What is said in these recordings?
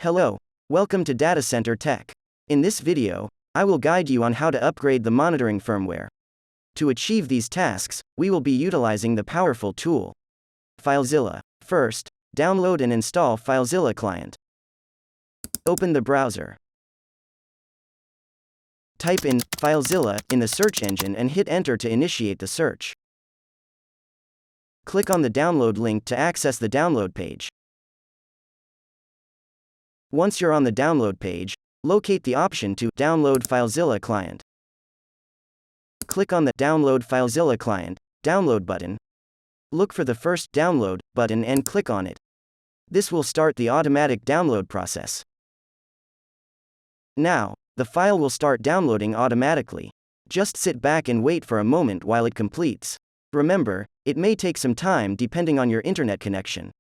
Hello, welcome to Data Center Tech. In this video, I will guide you on how to upgrade the monitoring firmware. To achieve these tasks, we will be utilizing the powerful tool, FileZilla. First, download and install FileZilla client. Open the browser. Type in FileZilla in the search engine and hit enter to initiate the search. Click on the download link to access the download page. Once you're on the download page, locate the option to download FileZilla client. Click on the Download FileZilla client download button. Look for the first download button and click on it. This will start the automatic download process. Now, the file will start downloading automatically. Just sit back and wait for a moment while it completes. Remember, it may take some time depending on your internet connection.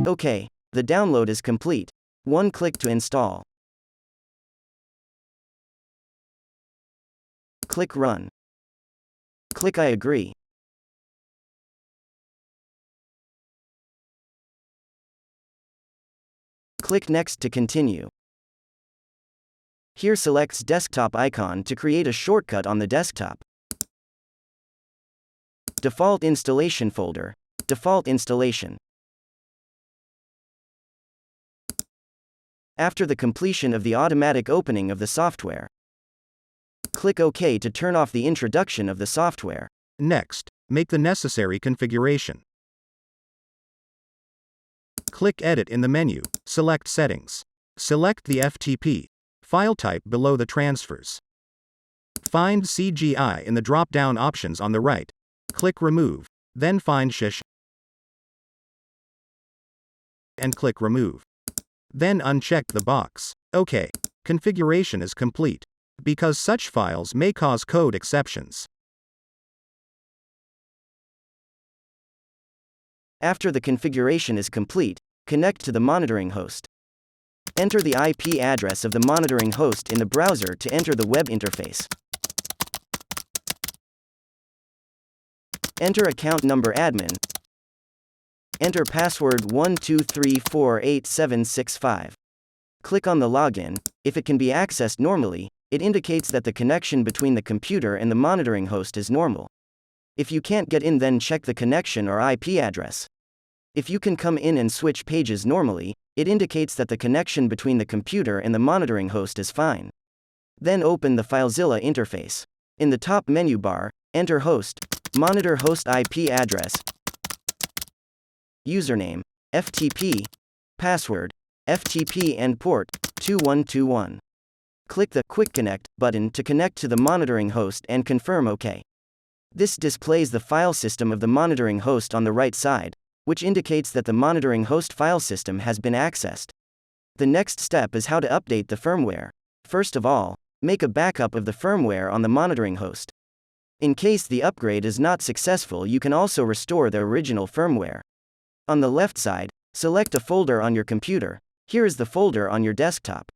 Okay, the download is complete. One click to install. Click Run. Click I agree. Click Next to continue. Here selects desktop icon to create a shortcut on the desktop. Default installation folder. Default installation. After the completion of the automatic opening of the software, click OK to turn off the introduction of the software. Next, make the necessary configuration. Click Edit in the menu, select Settings. Select the FTP file type below the transfers. Find CGI in the drop-down options on the right. Click Remove, then find SHISH and click Remove. Then uncheck the box. OK. Configuration is complete, because such files may cause code exceptions. After the configuration is complete, connect to the monitoring host. Enter the IP address of the monitoring host in the browser to enter the web interface. Enter account number admin. Enter password 12348765. Click on the login. If it can be accessed normally, it indicates that the connection between the computer and the monitoring host is normal. If you can't get in, then check the connection or IP address. If you can come in and switch pages normally, it indicates that the connection between the computer and the monitoring host is fine. Then open the FileZilla interface. In the top menu bar, enter host, monitor host IP address, username, FTP, password, FTP and port, 2121. Click the Quick Connect button to connect to the monitoring host and confirm OK. This displays the file system of the monitoring host on the right side, which indicates that the monitoring host file system has been accessed. The next step is how to update the firmware. First of all, make a backup of the firmware on the monitoring host. In case the upgrade is not successful, you can also restore the original firmware. On the left side, select a folder on your computer. Here is the folder on your desktop.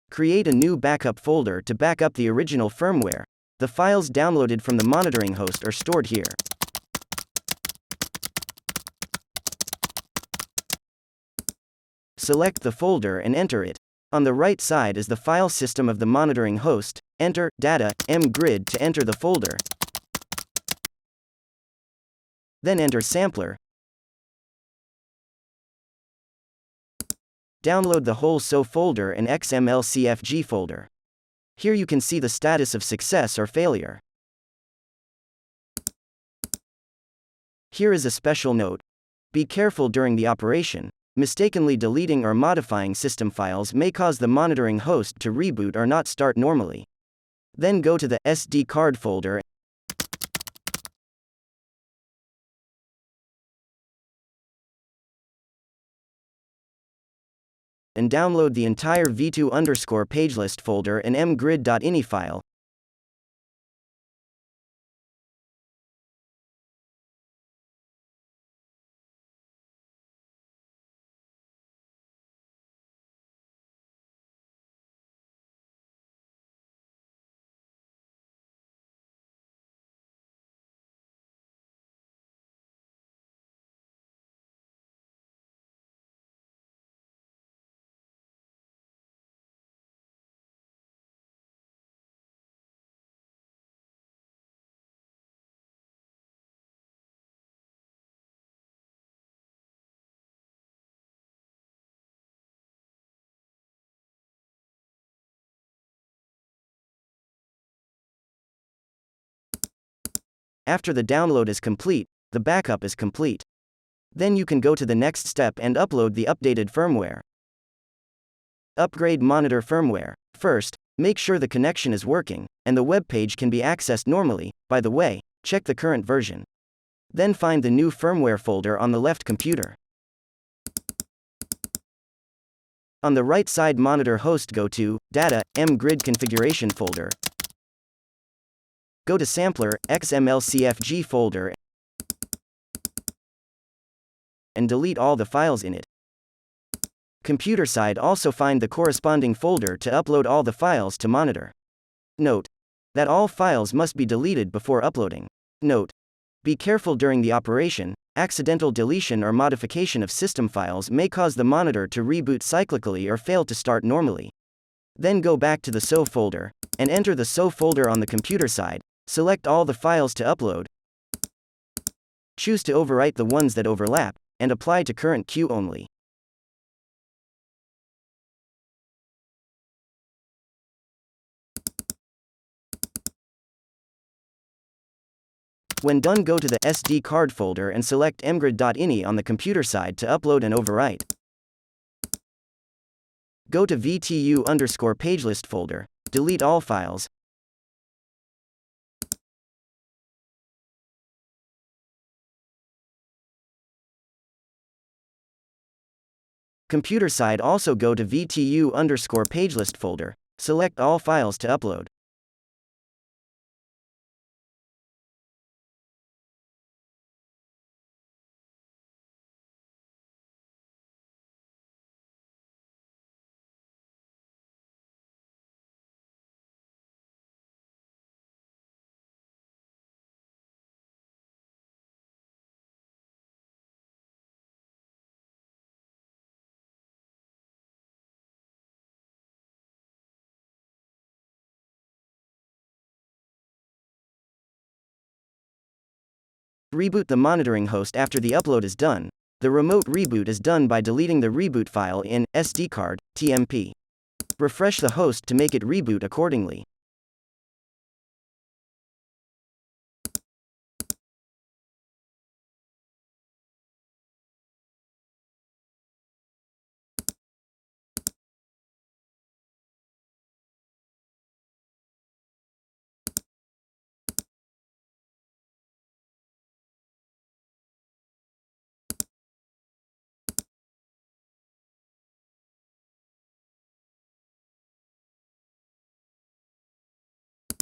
Create a new backup folder to back up the original firmware. The files downloaded from the monitoring host are stored here. Select the folder and enter it. On the right side is the file system of the monitoring host. Enter DCIM grid to enter the folder. Then enter sampler. Download the whole SO folder and XML-CFG folder. Here you can see the status of success or failure. Here is a special note. Be careful during the operation. Mistakenly deleting or modifying system files may cause the monitoring host to reboot or not start normally. Then go to the SD card folder and download the entire v2_pagelist folder and mgrid.ini file. After the download is complete, the backup is complete. Then you can go to the next step and upload the updated firmware. Upgrade monitor firmware. First, make sure the connection is working, and the web page can be accessed normally. By the way, check the current version. Then find the new firmware folder on the left computer. On the right side monitor host, go to Data, mgrid configuration folder. Go to Sampler, XML-CFG folder and delete all the files in it. Computer side, also find the corresponding folder to upload all the files to monitor. Note that all files must be deleted before uploading. Note: be careful during the operation. Accidental deletion or modification of system files may cause the monitor to reboot cyclically or fail to start normally. Then go back to the SO folder and enter the SO folder on the computer side. Select all the files to upload. Choose to overwrite the ones that overlap and apply to current queue only. When done, go to the SD card folder and select mgrid.ini on the computer side to upload and overwrite. Go to VTU_pagelist folder, delete all files. Computer side, also go to VTU_pagelist folder, select all files to upload. Reboot the monitoring host after the upload is done. The remote reboot is done by deleting the reboot file in SD card, TMP. Refresh the host to make it reboot accordingly.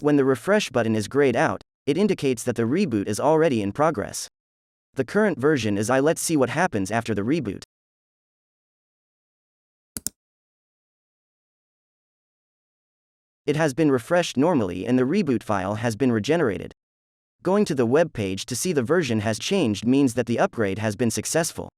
When the refresh button is grayed out, it indicates that the reboot is already in progress. The current version is I. Let's see what happens after the reboot. It has been refreshed normally and the reboot file has been regenerated. Going to the web page to see the version has changed means that the upgrade has been successful.